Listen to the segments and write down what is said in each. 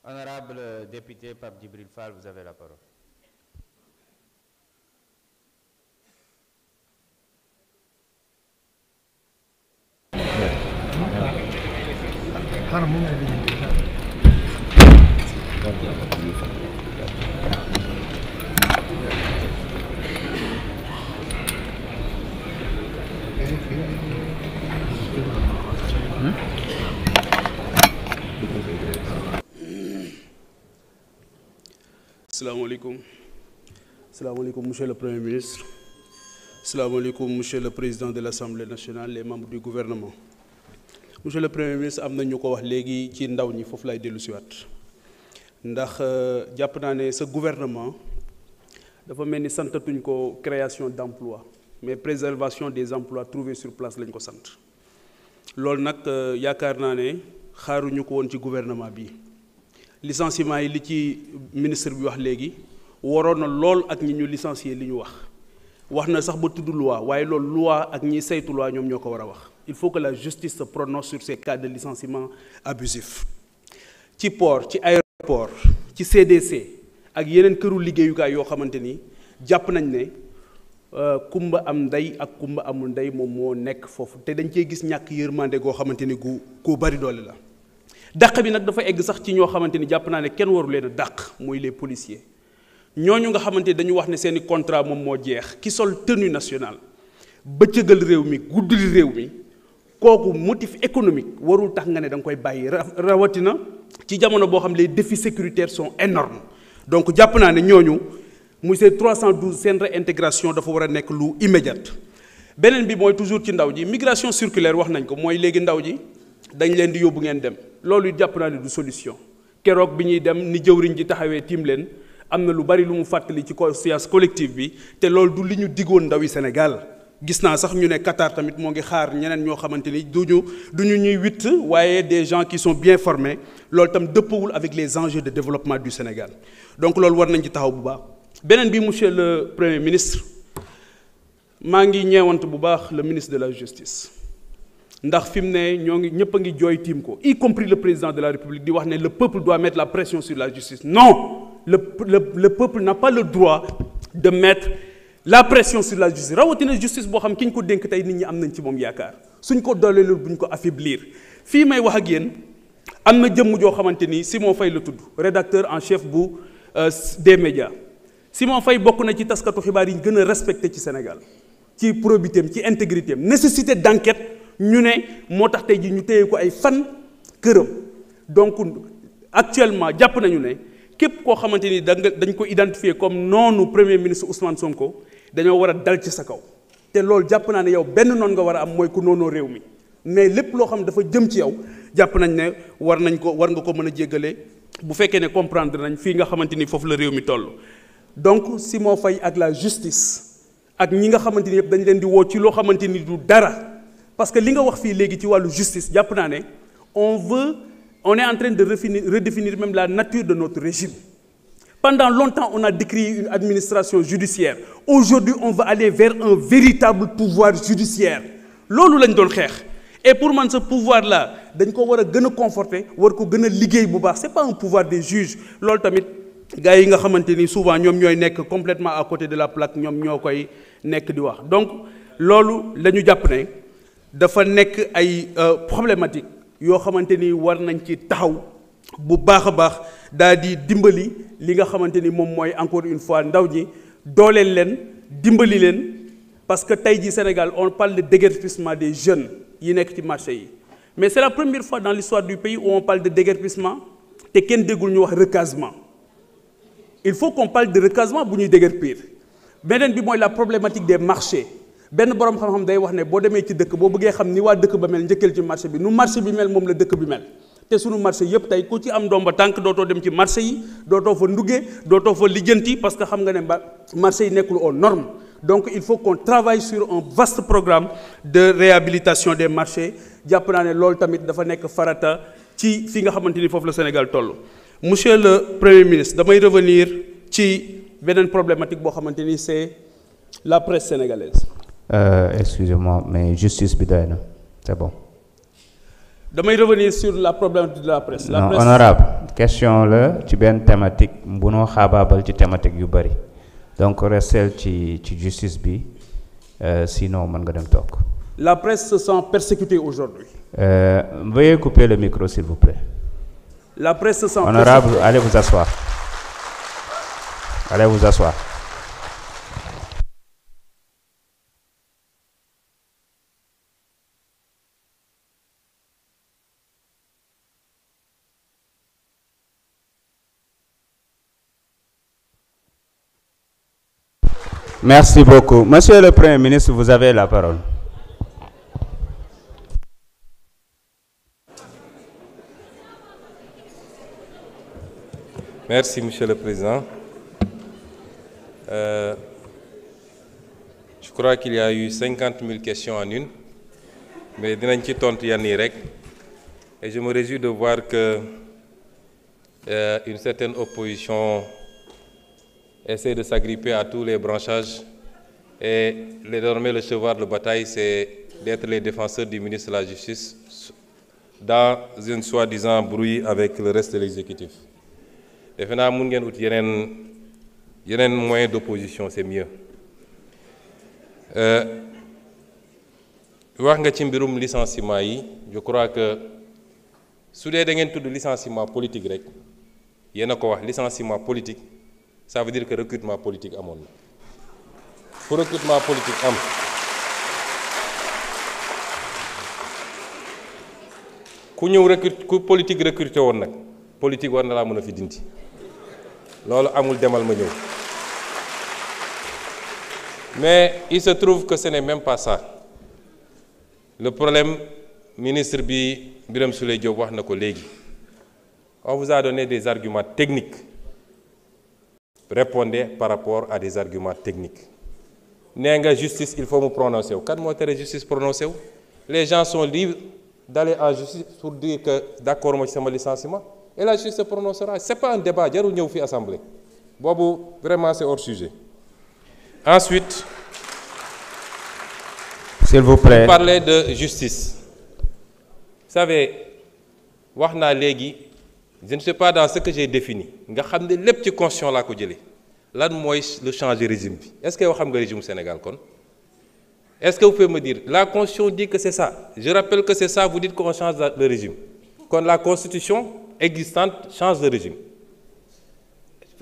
Honorable député Pape Djibril Fall, vous avez la parole. Assalamu alaikum, monsieur le Premier ministre. Assalamu alaikum, monsieur le Président de l'Assemblée nationale, les membres du gouvernement. Monsieur le Premier ministre, am na ñu ko wax léegi ci ndaw ñi foofu lay dellu siwaat ndax jàpp naa ne sa gouvernement dafa mel ni santatuñ ko création d'emplois mais préservation des emplois trouvés sur place lañ ko sant loolu nag yaakaar naa ne xaaruñu ko woon ci gouvernement bi licenciement yi li ci ministre bi wax léegi waroon na lool ak ñi ñu licencier li ñu wax na sax ba tudd loi waaye loolu loi ak ñi saytu loi ñoom ñoo ko war a wax il faut que la justice se prononce sur ces cas de licenciement abusif ci port ci aéroport ci CDC ak yeneen këru liggéeyukaay yoo xamante ni jàpp nañ ne kumba am ndey ak kumba amul ndey moom moo nekk foofu te dañ cee gis ñàkk yërmande goo xamante ni gu bari doole la dàq bi nag dafa egg sax ci ñoo xamante ni jàpp naa ne kenn waru leen a dàq muy les policiers ñooñu nga xamante ni dañu wax ne seeni contrat moom moo jeex ki sol tenue nationale bëccëgal réew mi gudduli réew mi kooku motif économique warul tax nga ne da nga koy bàyyi rawatina ci jamono boo xam les défis sécuritaires sont énormes donc jàpp naa ne ñooñu muy ces 312 seen réintégration dafa war a nekk lu immédiate beneen bi mooy toujours ci ndaw ji migration circulaire wax nañ ko mooy léegi ndaw ji dañ leen di yóbbu ngeen dem loolu jàpp naa ne du solution keroog bi ñuy dem ni jëwriñ ji taxawee tiim leen am na lu bari lu mu fàttali ci conscience collective bi te loolu du li ñu diggoon ndawi Sénégal gis naa sax ñu ne Qatar tamit moo ngi xaar ñeneen ñoo xamante ni duñu ñuy witt waaye des gens qui sont bien formés loolu tam dëppawul avec les enjeux de développement du Sénégal donc loolu war nañ ci taxaw bu baax beneen bi monsieur le Premier ministre maa ngi ñeewant bu baax le ministre de la justice ndax fi mu ne ñoo ngi ñëpp a ngi jooy tiim ko y compris le président de la République di wax ne le peuple doit mettre la pression sur la justice non le peuple n'a pas le droit de mettre la pression sur la justice rawatina justice boo xam ki ñu ko dénk tey nit ñi am nañ ci moom yaakaar suñ ko dooleelul buñ ko affaiblir fii may wax ak yéen am na jëmm joo xamante ni Simon Faye la tudd rédacteur en chef bu des médias Simon Faye bokk na ci taskatu xibaar yi ñu gën a respecté ci Sénégal ci probité am ci intégrité am nécessité d'enquête ñu ne moo tax tey ji ñu téye ko ay fan këram donc actuellement jàpp nañu ne képp koo xamante ni dañ ko identifier comme noonu premier ministre Ousmane Sonko dañoo war a dal ci sa kaw te loolu jàpp naa ne yow benn noon nga war a am mooy ku noonoo réew mi mais lépp loo xam ne dafa jëm ci yow jàpp nañ ne war nga ko mën a jéggale bu fekkee ne comprendre nañ fii nga xamante ni foofu la réew mi toll. donc Simon Faye ak la justice ak ñi nga xamante ni yëpp dañ leen di woo ci loo xamante ni du dara parce que li nga wax fii léegi ci wàllu justice jàpp naa ne on est en train de redéfinir même la nature de notre régime. Pendant longtemps, on a décrié une administration judiciaire. Aujourd'hui, on va aller vers un véritable pouvoir judiciaire. Lolu lañ doon xeex. Et pour man ce pouvoir-là, dañ ko war a gën a conforter, war ko gën a liggéey bu baax. C'est pas un pouvoir des juges. Loolu tamit gars yi nga xamante ni souvent ñoom ñooy nekk complètement à côté de la plaque ñoom ñoo koy nekk di wax. Donc loolu la ñu jàpp ne dafa nekk ay problématique yoo xamante ni war nañ ci taxaw bu baax a baax daal di dimbali li nga xamante ni moom mooy encore une fois ndaw ñi dooleel leen dimbali leen parce que tey jii Sénégal on parle de déguerpissement des jeunes yi nekk ci marché yi mais c'est la première fois dans l'histoire du pays où on parle de déguerpissement te kenn déggul ñu wax recasement il faut qu'on parle de recasement bu ñuy déguerpir beneen bi mooy la problématique des marchés benn borom xam-xam day wax ne boo demee ci dëkk boo bëggee xam ni waa dëkk ba mel njëkkeel ci marché bi nu marché bi mel moom la dëkk bi mel te sunu marché yépp tey ku ci am ndomba tànk dootoo dem ci marché yi dootoo fa nduggee dootoo fa lijjanti parce que xam nga ne marché yi nekkul aux normes donc il faut qu'on travaille sur un vaste programme de réhabilitation des marchés jàpp naa ne loolu tamit dafa nekk farata ci fi nga xamante ni foofu la Sénégal toll. Monsieur le Premier ministre damay revenir ci beneen problématique boo xamante ni c'est la presse sénégalaise. Excusez-moi, mais justice bi doy na, c'est bon. damay revenir sur la problématique de la presse. La non presse... honorable question la ci benn thématique mbunoo xaabaabal ci thématique yu bari donc restel ci justice bi sinon mën nga dem toog. La presse se sent persécutée aujourd'hui. Veuillez couper le micro s'il vous plaît. La presse se sent honorable persécutée. Allez vous asseoir. Allez vous asseoir. Merci beaucoup. Monsieur le Premier ministre, vous avez la parole. Merci, Monsieur le Président. Je crois qu'il y a eu 50 000 questions en une, mais dinañ ci tontu yenn yi rek. Et je me réjouis de voir que une certaine opposition essaie de s'agripper à tous les branchages et désormais le cheval de bataille, c'est d'être les défenseurs du ministre de la Justice dans une soi-disant brouille avec le reste de l'exécutif. Defe naa mun ngeen ut yeneen moyen d'opposition, c'est mieux. Wax nga ci mbirum licenciement yi, je crois que su dee da ngeen tudd licenciement politique rek yéen a ko wax licenciement politique ça veut dire que recrutement politique amoon na. Pour recrutement politique am ku ñëw ku politique recruté woon nag politique war na laa mën a fi dindi loolu amul demal ma ñëw. Mais il se trouve que ce n'est même pas ça. Le problème, ministre Birame Souleye Diop wax na ko léegi. On vous a donné des arguments techniques. Répondez par rapport à des arguments techniques. Nee nga justice, il faut me prononcer. Kan moo tere justice prononcer wu? Les gens sont libres d'aller en justice pour dire que d'accord moi ci sama licenciement et la justice se prononcera. C'est pas un débat, jarul ñëw fi assemblée. Boobu vraiment c'est hors sujet. Ensuite, s'il vous plaît, vous parlez de justice. Vous savez, wax naa léegi, je ne sais pas dans ce que j'ai défini. Nga xam ne lépp ci constitution laa ko jëlee. Lan mooy le changer régime bi? Est-ce que yow xam nga régime Sénégal kon? Est-ce que vous pouvez me dire, la constitution dit que c'est ça. Je rappelle que c'est ça, vous dites qu'on change le régime. Quand la constitution existante change de régime.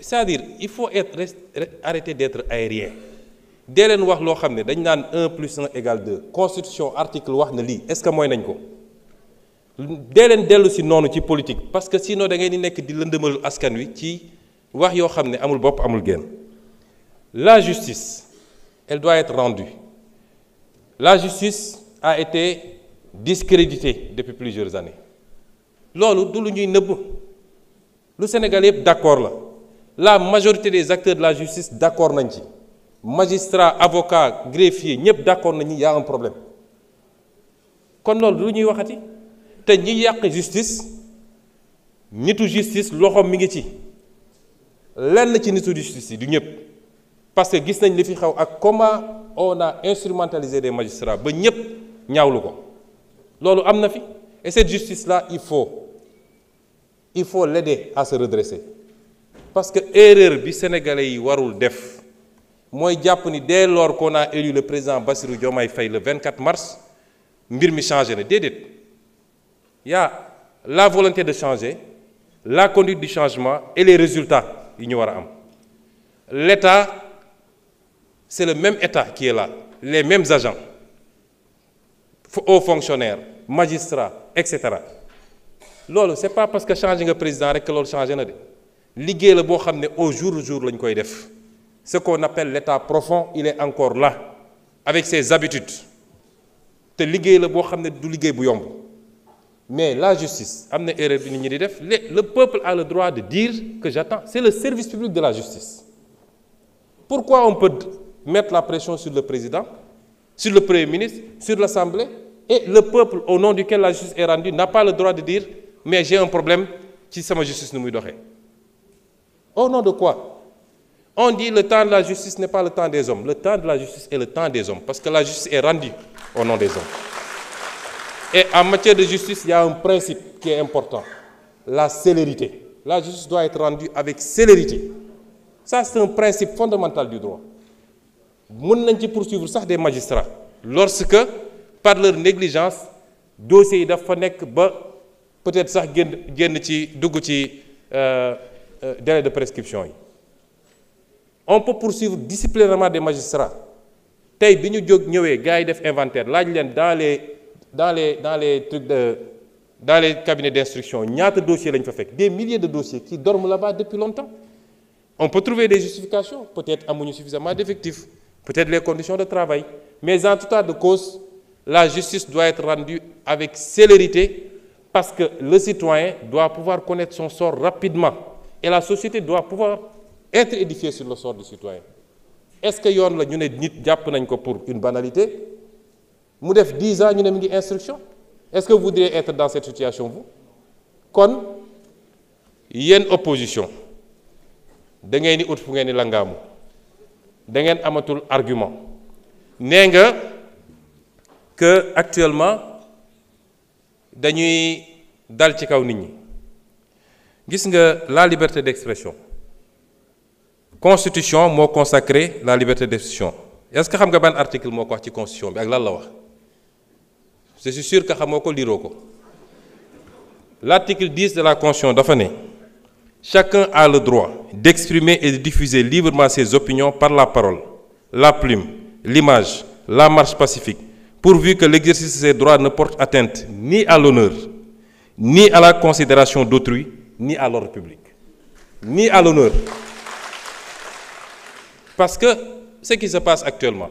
C'est-à-dire, il faut arrêter d'être aérien. Dès leen wax loo xam ne dañ naan 1 plus 1 égale 2 constitution article wax na lii est-ce que mooy nañ ko dee leen dellu si noonu ci politique parce que sinon da ngay di nekk di lëndëmal askan wi ci wax yoo xam ne amul bopp amul genn. La justice elle doit être rendue. La justice a été discréditée depuis plusieurs années loolu du lu ñuy nëbb lu Sénégal yëpp d'accord la majorité des acteurs de la justice d'accord nañ ci. Magistrats, avocats, greffiers, ñëpp d'accord nañu y a un problème kon loolu lu ñuy waxati te ñi yàq justice nitu justice loxoom mi ngi ci lenn ci nitu justice yi du ñëpp parce que gis nañ li fi xew ak comment on a instrumentalisé des magistrats ba ñëpp ñaawlu ko loolu am na fi et cette justice là il faut l'aider à se redresser parce que erreur bi sénégalais yi warul def. Moi, dès lors qu'on a élu le président Bassirou Diomaye Faye le 24 mars, mbir mi changé na déedéet. Il y a la volonté de changer, la conduite du changement et les résultats yi ñu war a am. L'État, c'est le même État qui est là, les mêmes agents, hauts fonctionnaires, magistrats, etc. Loolu c'est pas parce que changé nga président rek que loolu changé na de. Liggéey la boo xam ne au jour le jour lañ koy def. Ce qu'on appelle l'état profond, il est encore là, avec ses habitudes. te liggéey la boo xam ne du liggéey bu yomb mais la justice am na erreur bi nit ñi di def le peuple a le droit de dire que j'attends c'est le service public de la justice. Pourquoi on peut mettre la pression sur le président, sur le Premier ministre, sur l'Assemblée et le peuple au nom duquel la justice est rendue n'a pas le droit de dire mais j'ai un problème ci sama justice nu muy doxee. Au nom de quoi? On dit le temps de la justice n'est pas le temps des hommes. Le temps de la justice est le temps des hommes parce que la justice est rendue au nom des hommes. Et en matière de justice, il y a un principe qui est important, la célérité. La justice doit être rendue avec célérité. Ça, c'est un principe fondamental du droit. Nous pouvons poursuivre ça des magistrats lorsque, par leur négligence, dossier dafa nek ba peut-être sax génn ci dugg ci délai de prescription yi. On peut poursuivre disciplinairement des magistrats. Tay biñu jog ñëwé gaay def inventaire laaj leen dans les cabinets d'instruction ñaata dossiers lañ fa fekk, des milliers de dossiers qui dorment là-bas depuis longtemps. On peut trouver des justifications, peut-être amuñu suffisamment d'effectifs, peut-être les conditions de travail, mais en tout cas de cause, la justice doit être rendue avec célérité parce que le citoyen doit pouvoir connaître son sort rapidement et la société doit pouvoir être édifiée sur le sort du citoyen. Est-ce que yoon la ñu ne nit jàpp nañ ko pour une banalité mu def 10 ans ñu ne mi ngi instruction? Est-ce que vous voudriez être dans cette situation vous? Kon yéen opposition da ngeen di ut fu ngeen di langaamu da ngeen amatul argument nee nga que actuellement dañuy dal ci kaw nit ñi gis nga la liberté d'expression constitution moo consacré la liberté d'expression. Est-ce que xam nga ban article moo ko wax ci constitution bi ak lan la wax? Je suis sûr que xamoo ko liiroo ko. L'article 10 de la constitution dafa ne chacun a le droit d'exprimer et de diffuser librement ses opinions par la parole, la plume, l'image, la marche pacifique, pourvu que l'exercice de ces droits ne porte atteinte ni à l'honneur, ni à la considération d'autrui, ni à l'ordre public. Ni à l'honneur. Parce que ce qui se passe actuellement,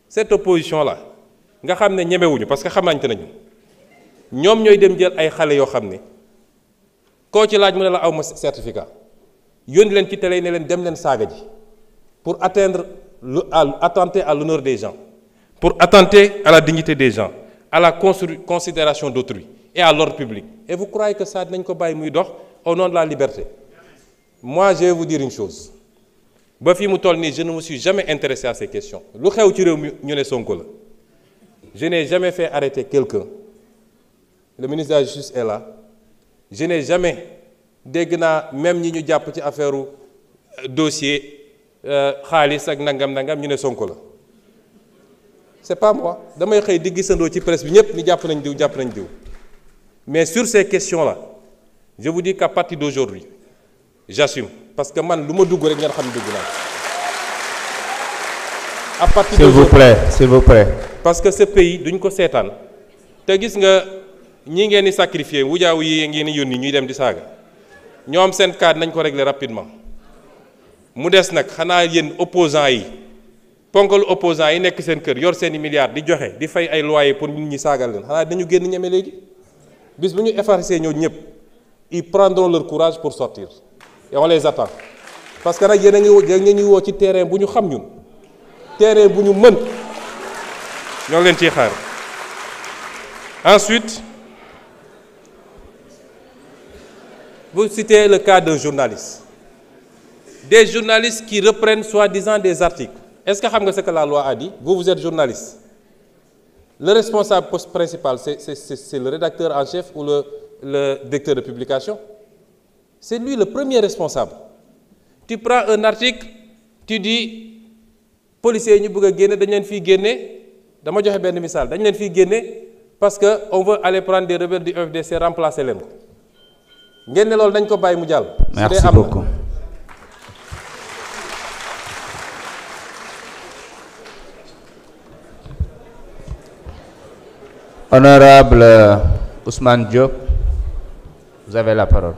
cette opposition-là, nga xam ne ñemewuñu parce que xamante nañu ñoom ñooy dem jël ay xale yoo xam ne koo ci laaj mu ne la aw ma certificat yónni leen ci télé ne leen dem leen saaga ji pour attenter à l'honneur des gens, pour attenter à la dignité des gens, à la considération d'autrui et à l'ordre public. Et vous croyez que ça dinañ ko bàyyi muy dox au nom de la liberté? Moi, je vais vous dire une chose. Ba fi mu toll nii je ne me suis jamais intéressé à ces questions. Lu xew ci réew mi ñu ne Sonko la. Je n'ai jamais fait arrêter quelqu'un. Le ministre de la Justice est là. Je n'ai jamais dégg naa même ñi ñu jàpp ci affaire dossier xaalis ak nangam ñu ne Sonko la. C'est pas moi. Damay xëy di gisandoo ci presse bi ñëpp ni jàpp nañ diw. Mais sur ces questions-là, je vous dis qu'à partir d'aujourd'hui, j'assume. Parce que man lu ma dugg rek ngeen xam dugg naa. À partir s'il vous plaît. Parce que ce pays duñ ko seetaan te gis nga ñi ngeen di sacrifier wujaaw yi ngeen di yónni ñuy dem di saaga ñoom seen cadre nañ ko régler rapidement mu des nag xanaa yéen opposants yi ponkal opposants yi nekk seen kër yor seeni milliards di joxe di fay ay loyer pour nit ñi saagal leen xanaa dañu génn ñeme léegi bis bu ñu effacer ñoo ñëpp ils prendront leur courage pour sortir et on les attend parce que nag yéen a ngi woo ci terrain bu ñu xam ñun terrain bu ñu mën ñoo leen ciy xaar. Ensuite, vous citez le cas d'un journaliste. Des journalistes qui reprennent soi-disant des articles. Est-ce que vous savez ce que la loi a dit? Vous êtes journaliste. Le responsable principal, c'est le rédacteur en chef ou le directeur de publication? C'est lui le premier responsable. Tu prends un article, tu dis, policiers ñu bëgg a génne dañ leen fii génne dama joxe benn misaal dañ leen fii génne parce que on veut aller prendre des rebelles du FDC remplacer leen ko ngeen ne loolu dañ ko bàyyi mu jàll. Merci beaucoup. Honorable Ousmane Diop, vous avez la parole.